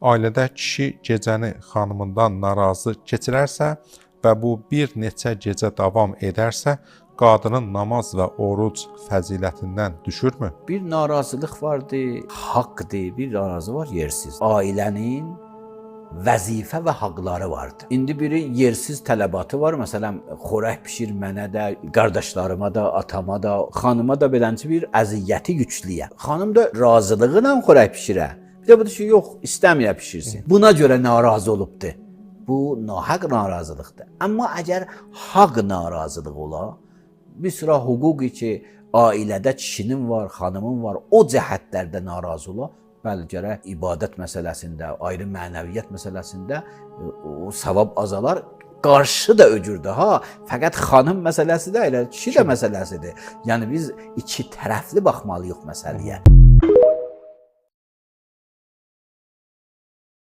Ailədə kişi gecəni xanımından narazı keçirərsə və bu bir neçə gecə davam edərsə, qadının namaz və oruc fəzilətindən düşürmü? Bir narazılıq vardı, haqqdır, bir narazı var yersiz. Ailənin vəzifə və haqları vardı. İndi biri yersiz tələbatı var. Məsələn, xörək bişir mənə də, qardaşlarıma da, atama da, xanıma da belənçi bir əziyyəti yüklüyə. Xanım da razılığı ilə xörək bişirə. Bir də budur ki, yox, istəməyə bişirsin. Buna görə narazı olubdu. Bu nahaq narazılıqdır. Amma əgər haqq narazılığı ola, bir sıra hüquqi ki, ailədə kişinin var, xanımın var, o cəhətlərdə narazı ola, bəli, gərək ibadət məsələsində, ayrı mənəviyyət məsələsində o savab azalar, qarşı da öcürdür ha. Fəqət xanım məsələsi də elə, kişi də məsələsidir. Yəni biz iki tərəfli baxmalıyıq məsələyə.